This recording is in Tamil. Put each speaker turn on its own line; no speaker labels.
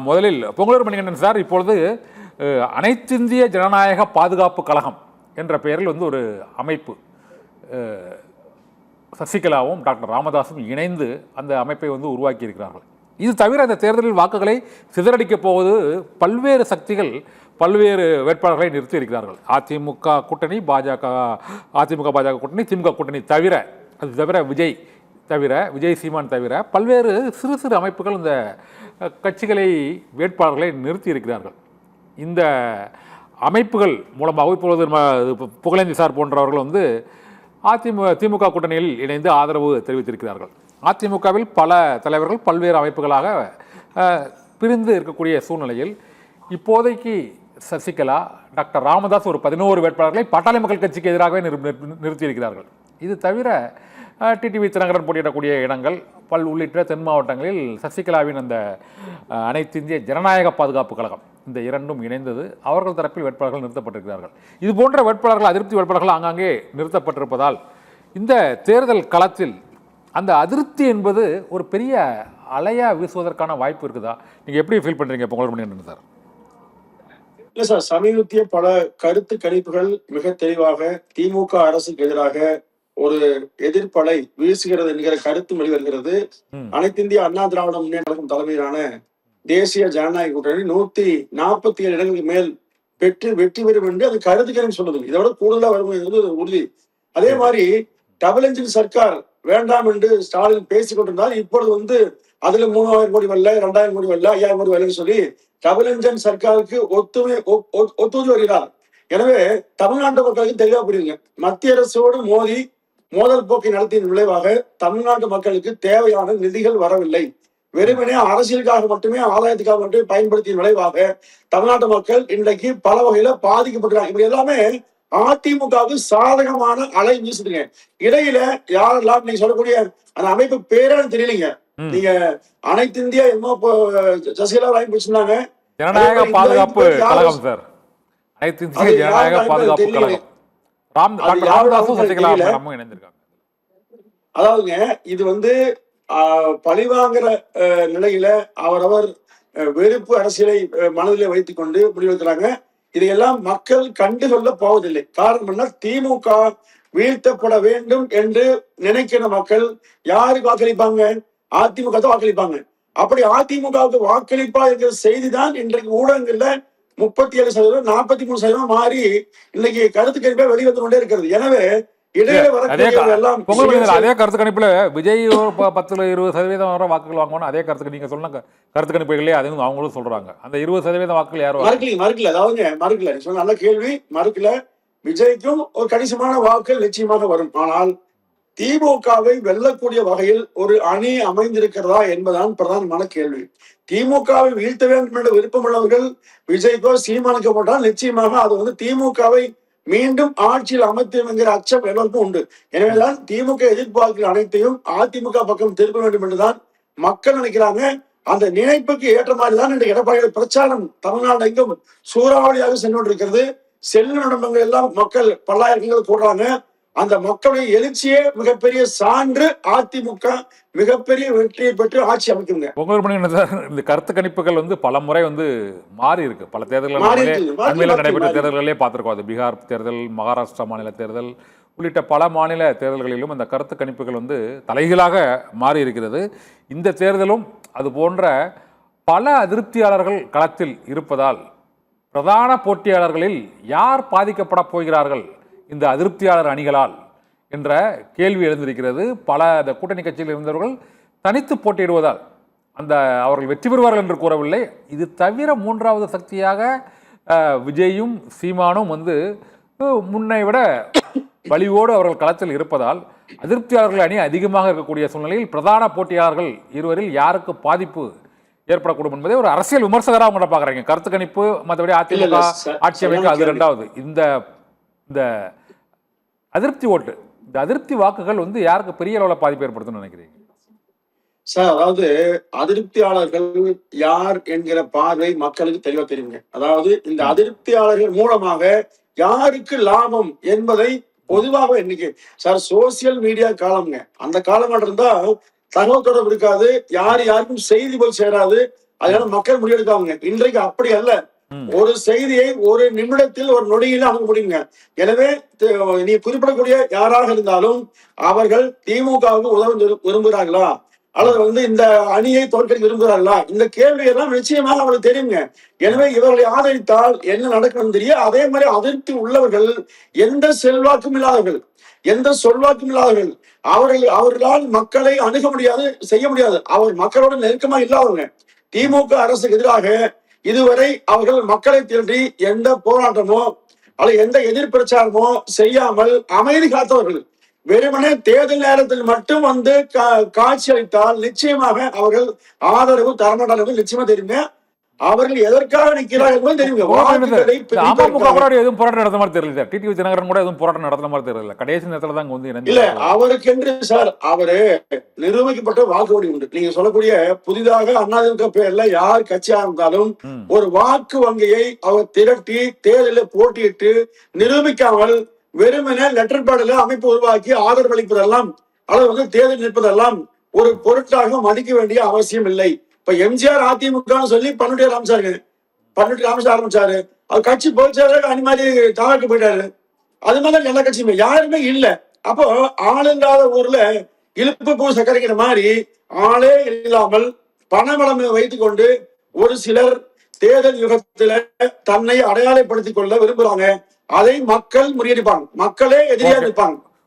முதலில் பொங்கலூர் மணிகண்டன் சார், இப்பொழுது அனைத்திந்திய ஜனநாயக பாதுகாப்பு கழகம் என்ற பெயரில் வந்து ஒரு அமைப்பு, சசிகலாவும் டாக்டர் ராமதாஸும் இணைந்து அந்த அமைப்பை வந்து உருவாக்கி இருக்கிறார்கள். இது தவிர இந்த தேர்தலில் வாக்குகளை சிதறடிக்கப் போவது பல்வேறு சக்திகள் பல்வேறு வேட்பாளர்களை நிறுத்தி இருக்கிறார்கள். அதிமுக கூட்டணி, அதிமுக பாஜக கூட்டணி, திமுக கூட்டணி தவிர, அது தவிர விஜய் சீமான் தவிர பல்வேறு சிறு சிறு அமைப்புகள் இந்த கட்சிகளை வேட்பாளர்களை நிறுத்தி இருக்கிறார்கள். இந்த அமைப்புகள் மூலமாக இப்பொழுது புகழேந்தி சார் போன்றவர்கள் வந்து திமுக கூட்டணியில் இணைந்து ஆதரவு தெரிவித்திருக்கிறார்கள். அதிமுகவில் பல தலைவர்கள் பல்வேறு அமைப்புகளாக பிரிந்து இருக்கக்கூடிய சூழ்நிலையில் இப்போதைக்கு சசிகலா, டாக்டர் ராமதாஸ் ஒரு 11 வேட்பாளர்களை பாட்டாளி மக்கள் கட்சிக்கு எதிராகவே நிறுத்தியிருக்கிறார்கள். இது தவிர டிடிவி தினகரன் போட்டியிடக்கூடிய இடங்கள் உள்ளிட்ட தென் மாவட்டங்களில் சசிகலாவின் அந்த அனைத்திந்திய ஜனநாயக பாதுகாப்பு கழகம், இந்த இரண்டும் இணைந்தது அவர்கள் தரப்பில் வேட்பாளர்கள் நிறுத்தப்பட்டிருக்கிறார்கள். இது போன்ற வேட்பாளர்கள், அதிருப்தி வேட்பாளர்கள் ஆங்காங்கே நிறுத்தப்பட்டிருப்பதால் இந்த தேர்தல் களத்தில் அந்த அதிருப்தி என்பது ஒரு பெரிய அலையா வீசுவதற்கான வாய்ப்பு இருக்குதா? நீங்க எப்படி ஃபீல் பண்றீங்க பொங்கலூர் மணிகண்டன் சார்?
இல்ல சார், சமீபத்திய பல கருத்து கணிப்புகள் மிக தெளிவாக திமுக அரசுக்கு எதிராக ஒரு எதிர்ப்பலை வீசுகிறது என்கிற கருத்து வெளிவருகிறது. அனைத்திந்திய அண்ணா திராவிட முன்னேற்ற கழகம் தலைமையிலான தேசிய ஜனநாயக கூட்டணி 147 இடங்களுக்கு மேல் பெற்று வெற்றி பெறும் என்று அது கருத்துக்கிறேன்னு சொல்லுது. இதை விட கூடுதலா வரும் என்பது உறுதி. அதே மாதிரி டபுள் என்ஜின் சர்க்கார் வேண்டாம் என்று ஸ்டாலின் பேசிக் கொண்டிருந்தால் இப்பொழுது வந்து அதுல 3000 கோடி வரல, 2000 கோடி வரல, 5000 கோடி வரலன்னு சொல்லி டபுள் என்ஜின் சர்க்காருக்கு ஒத்துழைப்பு வருகிறார். எனவே தமிழ்நாட்டு மக்களுக்கு தெளிவா புரியுங்க, மத்திய அரசோடு மோதல் போக்கை நடத்திய விளைவாக தமிழ்நாட்டு மக்களுக்கு தேவையான நிதிகள் வரவில்லை. வெறுமனே அரசியலுக்காக மட்டுமே, ஆதாயத்துக்காக மட்டுமே பயன்படுத்திய விளைவாக தமிழ்நாட்டு மக்கள் இன்றைக்கு பல வகையில பாதிக்கப்பட்டிருக்காங்க. இப்படி எல்லாமே அதிமுகவுக்கு சாதகமான அலை வீசுதுங்க. இடையில யாரெல்லாம் நீங்க சொல்லக்கூடிய அந்த அமைப்பு பேரான்னு தெரியலீங்க. நீங்க அனைத்து இந்தியா சசிகலா வாங்கி வச்சிருந்தாங்க,
ஜனநாயக பாதுகாப்பு கழகம் சார், அனைத்து இந்திய ஜனநாயக பாதுகாப்பு கழகம்.
அதாவதுங்க, இது வந்து பழிவாங்கிற நிலையில அவரவர் வெறுப்பு அரசியலை மனதிலே வைத்துக் கொண்டு முடிவெடுக்கிறாங்க. இதையெல்லாம் மக்கள் கண்டுகொள்ள போவதில்லை. காரணம் என்ன? திமுக வீழ்த்தப்பட வேண்டும் என்று நினைக்கிற மக்கள் யாருக்கு வாக்களிப்பாங்க? அதிமுக தான் வாக்களிப்பாங்க. அப்படி அதிமுகவுக்கு வாக்களிப்பா என்கிற செய்திதான் இன்றைக்கு ஊடகங்கள்ல 37%, 43% மாறி இன்னைக்கு கருத்து கணிப்பை வெளிவந்து கொண்டே இருக்கிறது. எனவே இடையில
அதே கருத்து கணிப்புல விஜய் 10-20% வர வாக்குகள் வாங்குவோம். அதே கருத்து நீங்க சொன்ன கருத்து கணிப்புகளே அதையும் அவங்களும் சொல்றாங்க. அந்த 20% வாக்குகள் யாரும்
மறுக்கல. அதாவது மறுக்கல, சொன்ன நல்ல கேள்வி. மறுக்கல, விஜய்க்கும் ஒரு கணிசமான வாக்குகள் நிச்சயமாக வரும். ஆனால் திமுகவை வெல்லக்கூடிய வகையில் ஒரு அணி அமைந்திருக்கிறதா என்பதுதான் பிரதானமான கேள்வி. திமுகவை வீழ்த்த வேண்டும் என்ற விருப்பம் உள்ளவர்கள் விஜய்க்கோ சீமானுக்கு போட்டால் நிச்சயமாக அது வந்து திமுகவை மீண்டும் ஆட்சியில் அமர்த்தும் என்கிற அச்சம் எல்லோருக்கும் உண்டு. எனவேதான் திமுக எதிர்பார்க்கிற அனைத்தையும் அதிமுக பக்கம் திருப்ப வேண்டும் என்றுதான் மக்கள் நினைக்கிறாங்க. அந்த நினைப்புக்கு ஏற்ற மாதிரி தான் இன்றைக்கு எடப்பாடி பிரச்சாரம் தமிழ்நாடு எங்கும் சூறாவளியாக சென்று கொண்டிருக்கிறது. செல்லும் இடங்கள் எல்லாம் மக்கள் பல்லாயிரங்கள் கூடுறாங்க. அந்த மக்களுடைய எழுச்சியே மிகப்பெரிய சான்று. அதிமுக மிகப்பெரிய வெற்றியை பெற்று ஆட்சி அமைக்குங்க.
இந்த கருத்து கணிப்புகள் வந்து பல முறை வந்து மாறி இருக்கு. பல தேர்தல்கள் நடைபெற்ற தேர்தல்களே பார்த்திருக்கோம். அது பீகார் தேர்தல், மகாராஷ்டிரா மாநில தேர்தல் உள்ளிட்ட பல மாநில தேர்தல்களிலும் இந்த கருத்து கணிப்புகள் வந்து தலைகீழாக மாறி இருக்கிறது. இந்த தேர்தலும் அது போன்ற பல அதிருப்தியாளர்கள் களத்தில் இருப்பதால் பிரதான போட்டியாளர்களில் யார் பாதிக்கப்பட போகிறார்கள் இந்த அதிருப்தியாளர் அணிகளால் என்ற கேள்வி எழுந்திருக்கிறது. பல இந்த கூட்டணி கட்சியில் இருந்தவர்கள் தனித்து போட்டியிடுவதால் அவர்கள் வெற்றி பெறுவார்கள் என்று கூறவில்லை. இது தவிர மூன்றாவது சக்தியாக விஜயும் சீமானும் வந்து முன்னை விட வலிவோடு அவர்கள் களத்தில் இருப்பதால் அதிருப்தியாளர்கள் அணி அதிகமாக இருக்கக்கூடிய சூழ்நிலையில் பிரதான போட்டியாளர்கள் இருவரில் யாருக்கு பாதிப்பு ஏற்படக்கூடும் என்பதை ஒரு அரசியல் விமர்சகராக அவங்க பார்க்குறாங்க. கருத்து கணிப்பு மற்றபடி அதிமுக ஆட்சி அமைக்க அது இரண்டாவது. இந்த அதிருப்தி ஓட்டு, இந்த அதிருப்தி வாக்குகள் வந்து யாருக்கு பெரிய அளவில் பாதிப்பு ஏற்படுத்தும்னு நினைக்கிறீங்க
சார்? அதாவது அதிருப்தியாளர்கள் யார் என்கிற பார்வை மக்களுக்கு தெளிவா தெரியுங்க. அதாவது இந்த அதிருப்தியாளர்கள் மூலமாக யாருக்கு லாபம் என்பதை பொதுவாக இன்னைக்கு சார் சோசியல் மீடியா காலம்ங்க. அந்த காலம் இருந்தா தகவல் தொடர்பு இருக்காது, யாருக்கும் செய்தி போய் சேராது. அதனால மக்கள் முடிவெடுக்காங்க. இன்றைக்கு அப்படி அல்ல. ஒரு செய்தியை ஒரு நிமிடத்தில் ஒரு நொடியில் அணுக முடியுங்க. எனவே நீ குறிப்பிடக்கூடிய யாராக இருந்தாலும் அவர்கள் திமுகவுக்கு உதவ விரும்புகிறார்களா அல்லது இந்த அணியை தோற்கடிக்க விரும்புகிறார்களா, இந்த கேள்வி எல்லாம் நிச்சயமாக அவர்களுக்கு தெரியுங்க. எனவே இவர்களை ஆதரித்தால் என்ன நடக்கும் தெரியும். அதே மாதிரி அதிருப்தி உள்ளவர்கள் எந்த செல்வாக்கும் இல்லாதவர்கள், எந்த சொல்வாக்கும் இல்லாதவர்கள், அவர்களால் மக்களை அணுக முடியாது, செய்ய முடியாது. அவர் மக்களோட நெருக்கமா இல்லாதவங்க. திமுக அரசுக்கு எதிராக இதுவரை அவர்கள் மக்களை திரட்டி எந்த போராட்டமோ அல்லது எந்த எதிர் பிரச்சாரமோ செய்யாமல் அமைதி காத்தவர்கள். வெறுமனே தேர்தல் நேரத்தில் மட்டும் காட்சி அளித்தால் நிச்சயமாக அவர்கள் ஆதரவு தரமாட்டார்கள். நிச்சயமா தெரியுங்க. அவர்கள் எதற்காக நிற்கிறார்கள் என்பது தெரியுங்க.
அமமுக கூட எதுவும் போராட்டம் நடத்த மாதிரி தெரியல. டிடிவி தினகரன் கூட எதுவும் போராட்டம் நடத்த மாதிரி தெரியல. கடைசி நேரத்துல தான்
இல்ல, அவருக்கு என்று சார் அவரு நிரூபிக்கப்பட்ட வாக்குவடி உண்டு. நீங்க சொல்லக்கூடிய புதிதாக அதிமுக பேர்ல யார் கட்சியா இருந்தாலும் ஒரு வாக்கு வங்கியை அவர் திரட்டி தேர்தலில் போட்டியிட்டு நிரூபிக்காமல் வெறுமனே லெட்டர் பேடில் அமைப்பு உருவாக்கி ஆதரவு அளிப்பதெல்லாம் அல்லது தேர்தல் நிற்பதெல்லாம் ஒரு பொருட்டாக மதிக்க வேண்டிய அவசியம் இல்லை. இப்ப எம்ஜிஆர் அதிமுக சொல்லி பன்னுட்டி ராமசாமி ஆரம்பிச்சாரு. அவர் கட்சி போச்சாரு, அனி மாதிரி தாவாக்கு போயிட்டாரு. அது மாதிரி எல்லா கட்சியுமே யாருமே இல்ல. அப்போ ஆள் இல்லாத ஊர்ல இழுப்பு பூ சக்கரைக்கிற மாதிரி ஆளே இல்லாமல் பணவளமை வைத்துக் கொண்டு ஒரு சிலர் தேர்தல் யுகத்துல தன்னை அடையாளப்படுத்திக் கொள்ள விரும்புறாங்க. அதை மக்கள் முறியடிப்பாங்க. மக்களே எதிரியா நிற்பாங்க.